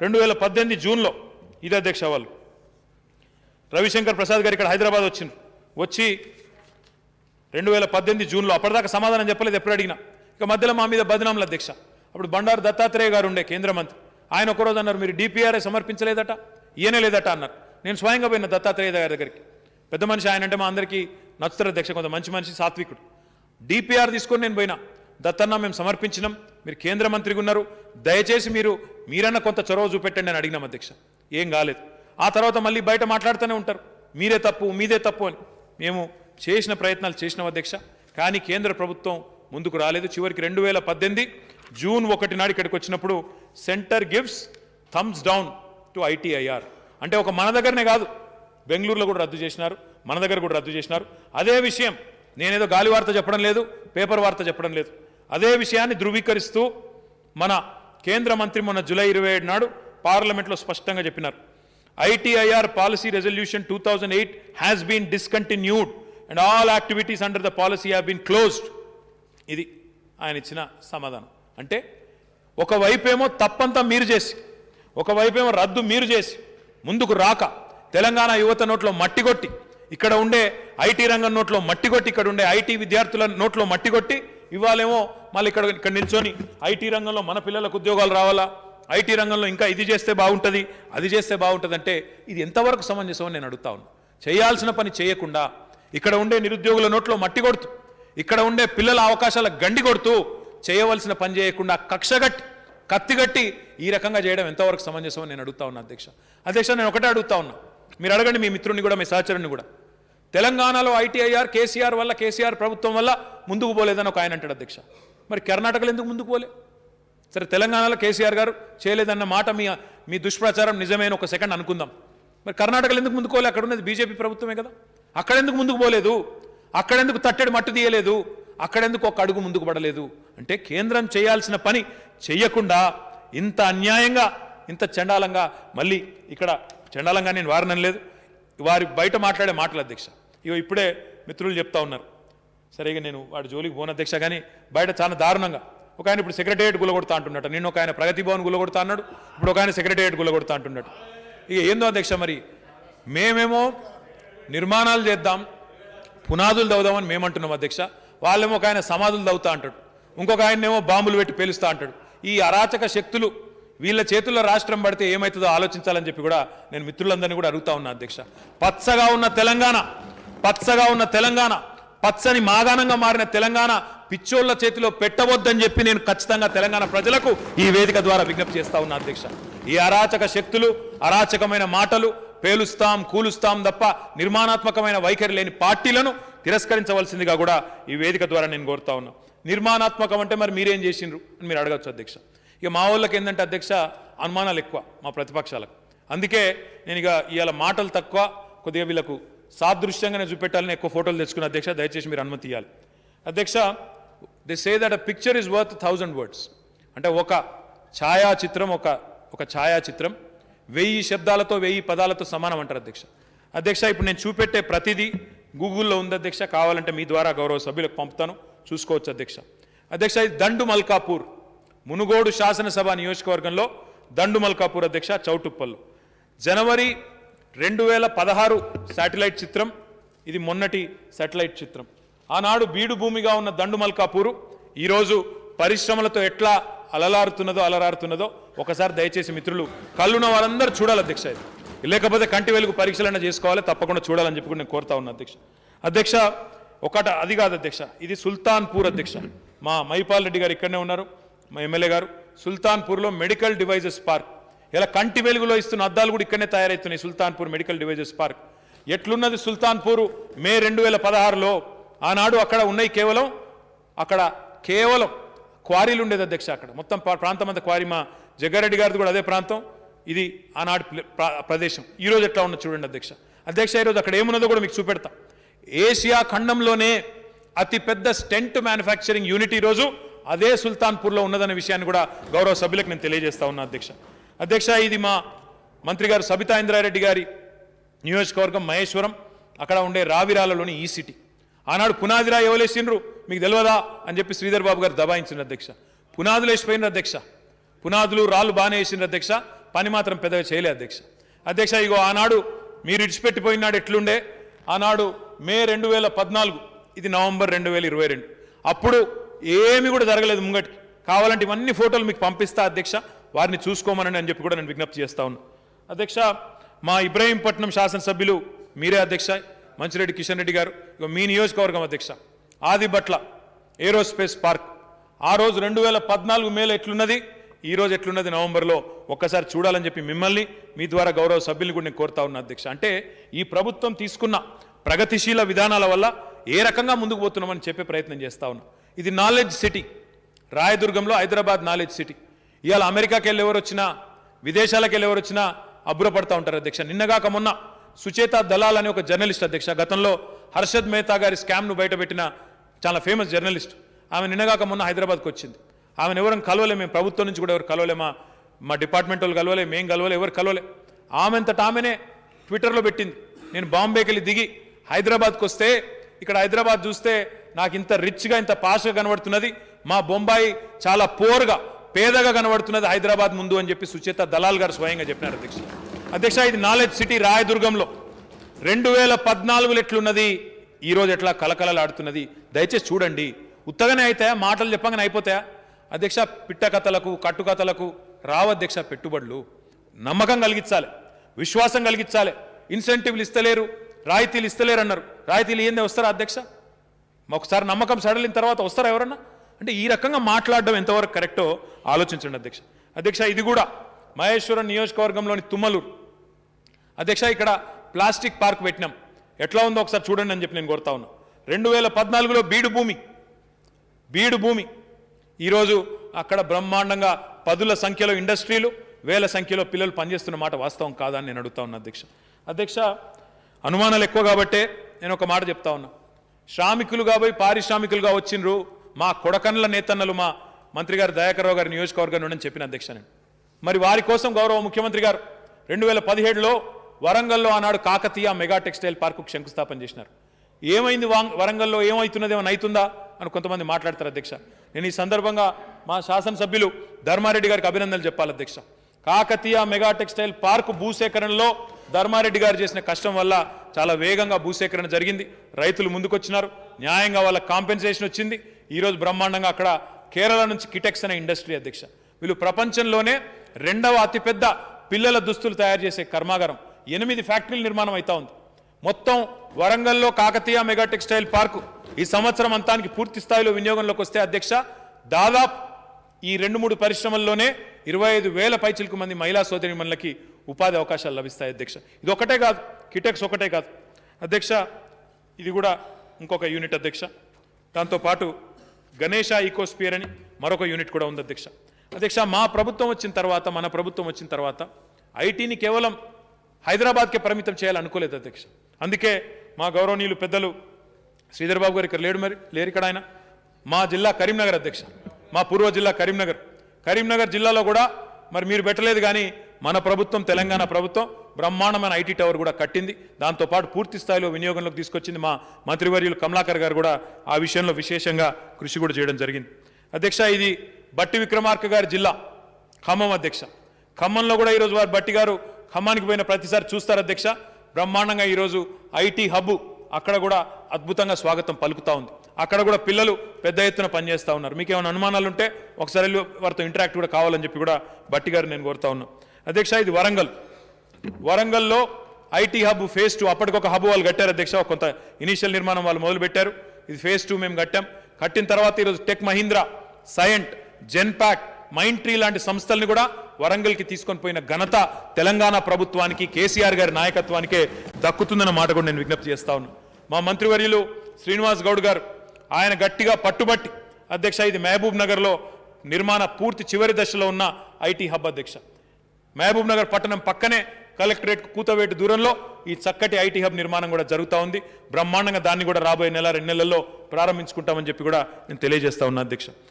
2018 జూన్లో ఇది అధ్యక్ష వాళ్ళు రవిశంకర్ ప్రసాద్ గారు ఇక్కడ హైదరాబాద్ వచ్చి 2018 జూన్లో అప్పటిదాకా సమాధానం చెప్పలేదు. ఎప్పుడు అడిగినా ఇక మధ్యలో మా మీద బదనాములు అధ్యక్ష. అప్పుడు బండారు దత్తాత్రేయ గారు ఉండే కేంద్ర మంత్రి, ఆయన ఒకరోజు అన్నారు మీరు డిపిఆర్ఏ సమర్పించలేదట, ఈయనే లేదట అన్నారు. నేను స్వయంగా పోయిన దత్తాత్రేయ గారి దగ్గరికి. పెద్ద మనిషి ఆయన అంటే మా అందరికీ నచ్చుతారు అధ్యక్ష, కొంత మంచి మనిషి, సాత్వికుడు. డిపిఆర్ తీసుకొని నేను పోయినా, దత్తన్న మేము సమర్పించినాం, మీరు కేంద్ర మంత్రిగా ఉన్నారు, దయచేసి మీరన్నా కొంత చొరవ చూపెట్టండి అని అడిగినాం అధ్యక్ష. ఏం కాలేదు. ఆ తర్వాత మళ్ళీ బయట మాట్లాడుతూనే ఉంటారు మీరే తప్పు మీదే తప్పు అని. మేము చేసిన ప్రయత్నాలు చేసినాం అధ్యక్ష, కానీ కేంద్ర ప్రభుత్వం ముందుకు రాలేదు. చివరికి 2018 జూన్ 1 నాడు ఇక్కడికి వచ్చినప్పుడు centre gives Thums down to ITIR అంటే ఒక మన దగ్గరనే కాదు, బెంగళూరులో కూడా రద్దు చేసినారు, మన దగ్గర కూడా రద్దు చేసినారు. అదే విషయం నేనేదో గాలి వార్త చెప్పడం లేదు, పేపర్ వార్త చెప్పడం లేదు, అదే విషయాన్ని ధృవీకరిస్తూ మన కేంద్ర మంత్రి మొన్న జూలై 27 నాడు పార్లమెంట్లో స్పష్టంగా చెప్పినారు. ITIR policy resolution 2008 has been discontinued and all activities under the policy have been closed. ఇది ఆయన ఇచ్చిన సమాధానం. అంటే ఒకవైపేమో తప్పంతా మీరు చేసి, ఒకవైపేమో రద్దు మీరు చేసి, ముందుకు రాక తెలంగాణ యువత నోట్లో మట్టి కొట్టి, ఇక్కడ ఉండే ఐటీ రంగం నోట్లో మట్టి కొట్టి, ఇక్కడ ఉండే ఐటీ విద్యార్థుల నోట్లో మట్టి కొట్టి, ఇవాళేమో మళ్ళీ ఇక్కడ నిల్చొని ఐటీ రంగంలో మన పిల్లలకు ఉద్యోగాలు రావాలా, ఐటీ రంగంలో ఇంకా ఇది చేస్తే బాగుంటుంది, అది చేస్తే బాగుంటుంది అంటే ఇది ఎంతవరకు సమంజసం అని నేను అడుగుతా ఉన్నా. చేయాల్సిన పని చేయకుండా ఇక్కడ ఉండే నిరుద్యోగుల నోట్లో మట్టి కొడుతూ, ఇక్కడ ఉండే పిల్లల అవకాశాల గండి కొడుతూ, చేయవలసిన పని చేయకుండా కక్షగట్టి కత్తిగట్టి ఈ రకంగా చేయడం ఎంతవరకు సమంజసం అని నేను అడుగుతా ఉన్నా అధ్యక్ష. నేను ఒకటే అడుగుతా ఉన్నా, మీరు అడగండి మీ మిత్రుని కూడా, మీ సహచరుని కూడా. తెలంగాణలో ఐటీఐఆర్ కేసీఆర్ వల్ల, కేసీఆర్ ప్రభుత్వం వల్ల ముందుకు పోలేదని ఒక ఆయన అంటాడు అధ్యక్ష. మరి కర్ణాటకలో ఎందుకు ముందుకు పోలే? సరే తెలంగాణలో కేసీఆర్ గారు చేయలేదన్న మాట మీ దుష్ప్రచారం నిజమైన ఒక సెకండ్ అనుకుందాం. మరి కర్ణాటకలో ఎందుకు ముందుకు పోలే? అక్కడ ఉన్నది బీజేపీ ప్రభుత్వమే కదా. అక్కడెందుకు ముందుకు పోలేదు? అక్కడెందుకు తట్టెడు మట్టు తీయలేదు? అక్కడెందుకు ఒక అడుగు ముందుకు పడలేదు? అంటే కేంద్రం చేయాల్సిన పని చెయ్యకుండా ఇంత అన్యాయంగా, ఇంత చండాలంగా, మళ్ళీ ఇక్కడ చండాలంగా నేను వారనం లేదు, వారి బయట మాట్లాడే మాటలు అధ్యక్ష. ఇప్పుడే మిత్రులు చెప్తా ఉన్నారు, సరిగా నేను వాడి జోలికి పోను అధ్యక్ష, కానీ బయట చాలా దారుణంగా ఒక ఆయన ఇప్పుడు సెక్రటేరియట్ గులగొడతా అంటున్నాడు, నిన్న ఒక ఆయన ప్రగతి భవన్ గులగొడతా అన్నాడు, ఇప్పుడు ఒక ఆయన సెక్రటేరియట్ గులగొడతా అంటున్నాడు. ఇక ఏందో అధ్యక్ష, మరి మేమేమో నిర్మాణాలు చేద్దాం, పునాదులు దవుదామని మేమంటున్నాం అధ్యక్ష, వాళ్ళేమో ఒక ఆయన సమాధులు దవుతా అంటాడు, ఇంకొక ఆయనేమో బాంబులు పెట్టి పేలుస్తా అంటాడు. ఈ అరాచక శక్తులు వీళ్ళ చేతుల్లో రాష్ట్రం పడితే ఏమవుతుందో ఆలోచించాలని చెప్పి కూడా నేను మిత్రులందరినీ కూడా అడుగుతా ఉన్నా అధ్యక్ష. పచ్చగా ఉన్న తెలంగాణ, పచ్చని మాగాణంగా మారిన తెలంగాణ పిచ్చోళ్ల చేతిలో పెట్టవద్దని చెప్పి నేను ఖచ్చితంగా తెలంగాణ ప్రజలకు ఈ వేదిక ద్వారా విజ్ఞప్తి చేస్తా ఉన్నా అధ్యక్ష. ఈ అరాచక శక్తులు, అరాచకమైన మాటలు, పేలుస్తాం కూలుస్తాం తప్ప నిర్మాణాత్మకమైన వైఖరి లేని పార్టీలను తిరస్కరించవలసిందిగా కూడా ఈ వేదిక ద్వారా నేను కోరుతా ఉన్నా. నిర్మాణాత్మకం అంటే మరి మీరేం చేసిండ్రు అని మీరు అడగచ్చు అధ్యక్ష. ఇక మా వాళ్ళకి ఏంటంటే అధ్యక్ష అనుమానాలు ఎక్కువ మా ప్రతిపక్షాలకు. అందుకే నేను ఇవాళ మాటలు తక్కువ, కొద్దిగా వీళ్ళకు సాదృశ్యంగానే చూపెట్టాలని ఎక్కువ ఫోటోలు తెచ్చుకున్న అధ్యక్ష. దయచేసి మీరు అనుమతి ఇవ్వాలి అధ్యక్ష. They say that a picture is worth 1000 words. అంటే ఒక ఛాయాచిత్రం 1000 శబ్దాలతో 1000 పదాలతో సమానం అంటారు అధ్యక్ష. ఇప్పుడు నేను చూపెట్టే ప్రతిదీ గూగుల్లో ఉంది అధ్యక్ష, కావాలంటే మీ ద్వారా గౌరవ సభ్యులకు పంపుతాను, చూసుకోవచ్చు అధ్యక్ష. ఇది దండు మల్కాపూర్, మునుగోడు శాసనసభ నియోజకవర్గంలో దండు మల్కాపూర్ అధ్యక్ష, చౌటుప్పల్లో. జనవరి 2016 శాటిలైట్ చిత్రం ఇది, మొన్నటి శాటిలైట్ చిత్రం. ఆనాడు బీడు భూమిగా ఉన్న దండు మల్కాపూరు ఈరోజు పరిశ్రమలతో ఎట్లా అలరారుతున్నదో ఒకసారి దయచేసి మిత్రులు, కళ్ళున్న వాళ్ళందరూ చూడాలి అధ్యక్ష. ఇది లేకపోతే కంటి వెలుగు పరీక్షలైనా చేసుకోవాలి, తప్పకుండా చూడాలని చెప్పి నేను కోరుతా ఉన్నా అధ్యక్ష. అది కాదు అధ్యక్ష, ఇది సుల్తాన్పూర్ అధ్యక్ష. మా మైపాల్ రెడ్డి గారు ఇక్కడనే ఉన్నారు, మా ఎమ్మెల్యే గారు. సుల్తాన్పూర్లో మెడికల్ డివైజెస్ పార్క్, ఇలా కంటి వెలుగులో ఇస్తున్న అద్దాలు కూడా ఇక్కడనే తయారవుతున్నాయి. సుల్తాన్పూర్ మెడికల్ డివైజెస్ పార్క్ ఎట్లున్నది? సుల్తాన్పూర్ మే 2016లో ఆనాడు అక్కడ ఉన్నాయి కేవలం క్వారీలు ఉండేది అధ్యక్ష. అక్కడ మొత్తం ప్రాంతం అంతా క్వారీ. మా జగ్గారెడ్డి గారిది కూడా అదే ప్రాంతం. ఇది ఆనాడు ప్రదేశం. ఈరోజు ఎట్లా ఉన్నది చూడండి అధ్యక్ష. ఈరోజు అక్కడ ఏమున్నదో కూడా మీకు చూపెడతా. ఏషియా ఖండంలోనే అతిపెద్ద స్టెంట్ మ్యానుఫ్యాక్చరింగ్ యూనిట్ ఈరోజు అదే సుల్తాన్పూర్లో ఉన్నదనే విషయాన్ని కూడా గౌరవ సభ్యులకు నేను తెలియజేస్తా ఉన్నా అధ్యక్ష. ఇది మా మంత్రి గారు సబితా ఇంద్రారెడ్డి గారి నియోజకవర్గం మహేశ్వరం, అక్కడ ఉండే రావిరాలలోని ఈ సిటీ. ఆనాడు పునాదిరా ఎవలేసిండ్రు మీకు తెలియదా అని చెప్పి శ్రీధర్ బాబు గారు దబాయించిండ్రు అధ్యక్ష. పునాదులు వేసిపోయినారు అధ్యక్ష, పునాదులు రాళ్ళు బాగానే వేసిండ్రు అధ్యక్ష. పని మాత్రం పెద్దగా చేయలే అధ్యక్ష. అధ్యక్ష ఇగో ఆనాడు మీరు ఇడిచిపెట్టిపోయినాడు ఎట్లుండే, ఆనాడు మే 2014, ఇది నవంబర్ 2022, అప్పుడు ఏమి కూడా జరగలేదు ముంగటికి. కావాలంటే ఇవన్నీ ఫోటోలు మీకు పంపిస్తా అధ్యక్ష, వారిని చూసుకోమని అని చెప్పి కూడా నేను విజ్ఞప్తి చేస్తా ఉన్నా. అధ్యక్ష మా ఇబ్రహీంపట్నం శాసనసభ్యులు మీరే అధ్యక్ష, మంచిరెడ్డి కిషన్ రెడ్డి గారు. మీ నియోజకవర్గం అధ్యక్ష ఆదిబట్ల ఏరోస్పేస్ పార్క్ ఆ రోజు 2014 మేలో ఎట్లున్నది, ఈ రోజు ఎట్లున్నది నవంబర్లో ఒక్కసారి చూడాలని చెప్పి మిమ్మల్ని మీ ద్వారా గౌరవ సభ్యుల్ని కూడా నేను కోరుతా ఉన్నా అధ్యక్ష. అంటే ఈ ప్రభుత్వం తీసుకున్న ప్రగతిశీల విధానాల వల్ల ఏ రకంగా ముందుకు పోతున్నామని చెప్పే ప్రయత్నం చేస్తా ఉన్నా. ఇది నాలెడ్జ్ సిటీ, రాయదుర్గంలో హైదరాబాద్ నాలెడ్జ్ సిటీ. ఇవాళ అమెరికాకి వెళ్ళి ఎవరు వచ్చినా, విదేశాలకు వెళ్ళి ఎవరు వచ్చినా అబ్బురపడతా ఉంటారు అధ్యక్ష. నిన్నగాక మొన్న సుచేత దలాల్ అనే ఒక జర్నలిస్ట్ అధ్యక్ష, గతంలో హర్షద్ మెహతా గారి స్కామ్ను బయటపెట్టిన చాలా ఫేమస్ జర్నలిస్ట్, ఆమె నిన్నగాక మొన్న హైదరాబాద్కి వచ్చింది. ఆమెను ఎవరైనా కలవలే, మేము ప్రభుత్వం నుంచి కూడా ఎవరు కలవలే, మా డిపార్ట్మెంట్ వాళ్ళు కలవలే, మేము కలవలే, ఎవరు కలవలే. ఆమెంతట ఆమెనే ట్విట్టర్లో పెట్టింది, నేను బాంబేకి వెళ్ళి దిగి హైదరాబాద్కి వస్తే ఇక్కడ హైదరాబాద్ చూస్తే నాకు ఇంత రిచ్గా ఇంత పాష్గా కనబడుతున్నది, మా బొంబాయి చాలా పోర్గా పేదగా కనబడుతున్నది హైదరాబాద్ ముందు అని చెప్పి సుచేత దలాల్ గారు స్వయంగా చెప్పినారు అధ్యక్ష. అధ్యక్ష ఇది నాలెడ్జ్ సిటీ రాయదుర్గంలో 2014 ఎట్లున్నది, ఈరోజు ఎట్లా కలకలలాడుతున్నది. దయచేసి చూడండి. ఉత్తగానే అవుతాయా, మాటలు చెప్పగానే అయిపోతాయా అధ్యక్ష? పిట్ట కథలకు కట్టుకథలకు రావధ్యక్ష పెట్టుబడులు. నమ్మకం కలిగించాలి, విశ్వాసం కలిగించాలి. ఇన్సెంటివ్లు ఇస్తలేరు, రాయితీలు ఇస్తలేరు అన్నారు. రాయితీలు ఏందే వస్తారా అధ్యక్ష? ఒకసారి నమ్మకం సడలిన తర్వాత వస్తారా ఎవరన్నా? అంటే ఈ రకంగా మాట్లాడడం ఎంతవరకు కరెక్టో ఆలోచించండి అధ్యక్ష. అధ్యక్ష ఇది కూడా మహేశ్వరం నియోజకవర్గంలోని తుమ్మలూరు అధ్యక్ష, ఇక్కడ ప్లాస్టిక్ పార్క్ పెట్టినాం. ఎట్లా ఉందో ఒకసారి చూడండి అని చెప్పి నేను కోరుతా ఉన్నా. 2014లో బీడు భూమి ఈరోజు అక్కడ బ్రహ్మాండంగా పదుల సంఖ్యలో ఇండస్ట్రీలు, వేల సంఖ్యలో పిల్లలు పనిచేస్తున్న మాట వాస్తవం కాదని నేను అడుగుతా ఉన్నా అధ్యక్ష. అధ్యక్ష అనుమానాలు ఎక్కువ కాబట్టే నేను ఒక మాట చెప్తా ఉన్నా. శ్రామికులుగా పోయి పారిశ్రామికులుగా వచ్చిండ్రు మా కొడకన్ల నేతన్నలు, మా మంత్రి గారు దయాకర్ రావు గారి నియోజకవర్గం నుండి చెప్పిన అధ్యక్ష నేను. మరి వారి కోసం గౌరవ ముఖ్యమంత్రి గారు 2017లో వరంగల్లో ఆనాడు కాకతీయ మెగా టెక్స్టైల్ పార్కు శంకుస్థాపన చేసినారు. ఏమైంది వరంగల్లో, ఏమవుతున్నది, ఏమైనా అవుతుందా అని కొంతమంది మాట్లాడతారు అధ్యక్ష. నేను ఈ సందర్భంగా మా శాసనసభ్యులు ధర్మారెడ్డి గారికి అభినందనలు చెప్పాలి అధ్యక్ష. కాకతీయ మెగా టెక్స్టైల్ పార్కు భూసేకరణలో ధర్మారెడ్డి గారు చేసిన కష్టం వల్ల చాలా వేగంగా భూసేకరణ జరిగింది. రైతులు ముందుకొచ్చినారు, న్యాయంగా వాళ్ళ కాంపెన్సేషన్ వచ్చింది. ఈరోజు బ్రహ్మాండంగా అక్కడ కేరళ నుంచి కిటెక్స్ అనే ఇండస్ట్రీ అధ్యక్ష, వీళ్ళు ప్రపంచంలోనే 2వ అతిపెద్ద పిల్లల దుస్తులు తయారు చేసే కర్మాగారం. 8 ఫ్యాక్టరీల నిర్మాణం అవుతా ఉంది. మొత్తం వరంగల్లో కాకతీయ మెగా టెక్స్టైల్ పార్కు ఈ సంవత్సరం అంతానికి పూర్తి స్థాయిలో వినియోగంలోకి వస్తే అధ్యక్ష దాదాపు ఈ 2-3 పరిశ్రమల్లోనే 25,000 పైచిలకు మంది మహిళా సోదరీమణులకి ఉపాధి అవకాశాలు లభిస్తాయి అధ్యక్ష. ఇది ఒకటే కాదు, కిటెక్స్ ఒకటే కాదు అధ్యక్ష, ఇది కూడా ఇంకొక యూనిట్ అధ్యక్ష. దాంతోపాటు గణేష ఈకోస్పియర్ అని మరొక యూనిట్ కూడా ఉంది అధ్యక్ష. అధ్యక్ష మా ప్రభుత్వం వచ్చిన తర్వాత, మన ప్రభుత్వం వచ్చిన తర్వాత ఐటీని కేవలం హైదరాబాద్కే పరిమితం చేయాలనుకోలేదు అధ్యక్ష. అందుకే మా గౌరవనీయులు పెద్దలు శ్రీధర్ బాబు గారు ఇక్కడ లేరు ఇక్కడ ఆయన, మా జిల్లా కరీంనగర్ అధ్యక్ష, మా పూర్వ జిల్లా కరీంనగర్ జిల్లాలో కూడా మరి మీరు పెట్టలేదు కానీ మన ప్రభుత్వం, తెలంగాణ ప్రభుత్వం బ్రహ్మాండమైన ఐటీ టవర్ కూడా కట్టింది. దాంతోపాటు పూర్తి స్థాయిలో వినియోగంలోకి తీసుకొచ్చింది. మా మంత్రివర్యులు కమలాకర్ గారు కూడా ఆ విషయంలో విశేషంగా కృషి కూడా చేయడం జరిగింది అధ్యక్ష. ఇది బట్టి విక్రమార్క గారి జిల్లా ఖమ్మం అధ్యక్ష. ఖమ్మంలో కూడా ఈరోజు వారు బట్టి గారు ఖమ్మానికి పోయిన ప్రతిసారి చూస్తారు అధ్యక్ష. బ్రహ్మాండంగా ఈరోజు ఐటీ హబ్ అక్కడ కూడా అద్భుతంగా స్వాగతం పలుకుతా ఉంది. అక్కడ కూడా పిల్లలు పెద్ద ఎత్తున పనిచేస్తూ ఉన్నారు. మీకు ఏమైనా అనుమానాలు ఉంటే ఒకసారి వెళ్ళి వారితో ఇంటరాక్ట్ కూడా కావాలని చెప్పి కూడా బట్టి గారు నేను కోరుతా ఉన్నాను అధ్యక్ష. ఇది వరంగల్లో ఐటీ హబ్ ఫేజ్ 2 అప్పటికొక హబ్ వాళ్ళు కట్టారు అధ్యక్ష. కొంత ఇనీషియల్ నిర్మాణం వాళ్ళు మొదలు పెట్టారు. ఇది ఫేజ్ 2 మేము కట్టిన తర్వాత ఈరోజు Tech Mahindra, Cyient, Genpact, Mindtree లాంటి సంస్థల్ని కూడా వరంగల్కి తీసుకొని పోయిన ఘనత తెలంగాణ ప్రభుత్వానికి, కేసీఆర్ గారి నాయకత్వానికే దక్కుతుందన్న మాట కూడా నేను విజ్ఞప్తి చేస్తా ఉన్నాను. మా మంత్రివర్యులు శ్రీనివాస్ గౌడ్ గారు ఆయన గట్టిగా పట్టుబట్టి అధ్యక్ష ఇది మహబూబ్ నగర్లో నిర్మాణ పూర్తి చివరి దశలో ఉన్న ఐటీ హబ్ అధ్యక్ష. మహబూబ్ నగర్ పట్టణం పక్కనే కలెక్టరేట్ కూతవేటు దూరంలో ఈ చక్కటి ఐటీ హబ్ నిర్మాణం కూడా జరుగుతూ ఉంది. బ్రహ్మాండంగా దాన్ని కూడా రాబోయే 1-2 నెలల్లో ప్రారంభించుకుంటామని చెప్పి కూడా నేను తెలియజేస్తా ఉన్నా అధ్యక్ష.